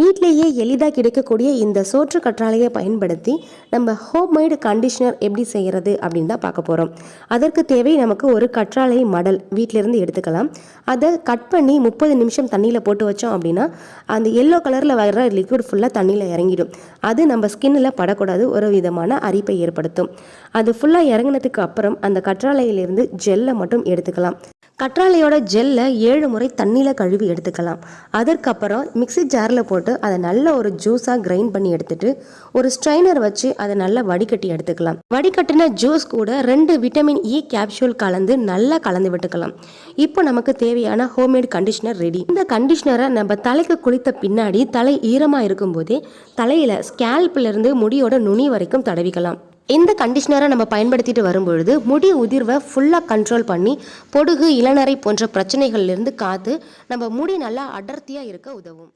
வீட்டிலேயே எளிதாக கிடைக்கக்கூடிய இந்த சோற்று கற்றாழையை பயன்படுத்தி நம்ம ஹோம்மேடு கண்டிஷனர் எப்படி செய்கிறது அப்படின்னு தான் பார்க்க போகிறோம். அதற்கு தேவை நமக்கு ஒரு கற்றாழை மடல் வீட்டிலேருந்து எடுத்துக்கலாம். அதை கட் பண்ணி 30 நிமிஷம் தண்ணியில் போட்டு வச்சோம் அப்படின்னா அந்த எல்லோ கலரில் வர்ற லிக்விட் ஃபுல்லாக தண்ணியில் இறங்கிடும். அது நம்ம ஸ்கின்னில் படக்கூடாது, ஒரு விதமான அரிப்பை ஏற்படுத்தும். அது ஃபுல்லாக இறங்கினதுக்கு அப்புறம் அந்த கற்றாழையிலிருந்து ஜெல்லை மட்டும் எடுத்துக்கலாம். கற்றாழையோட ஜெல்லை 7 முறை தண்ணியில் கழுவி எடுத்துக்கலாம். அதற்கப்புறம் மிக்சி ஜாரில் போட்டு அதை நல்ல ஒரு ஜூஸாக கிரைண்ட் பண்ணி எடுத்துட்டு ஒரு ஸ்ட்ரைனர் வச்சு அதை நல்லா வடிகட்டி எடுத்துக்கலாம். வடிகட்டின ஜூஸ் கூட 2 விட்டமின் இ கேப்சூல் கலந்து நல்லா கலந்து விட்டுக்கலாம். இப்போ நமக்கு தேவையான ஹோம்மேட் கண்டிஷனர் ரெடி. இந்த கண்டிஷனரை நம்ம தலைக்கு குளித்த பின்னாடி தலை ஈரமாக இருக்கும்போதே தலையில் ஸ்கேல்பிலிருந்து முடியோட நுனி வரைக்கும் தடவிக்கலாம். இந்த கண்டிஷனரை நம்ம பயன்படுத்திட்டு வரும்பொழுது முடி உதிர்வை ஃபுல்லாக கண்ட்ரோல் பண்ணி பொடுகு, இளநரை போன்ற பிரச்சனைகள்லேருந்து காத்து நம்ம முடி நல்லா அடர்த்தியாக இருக்க உதவும்.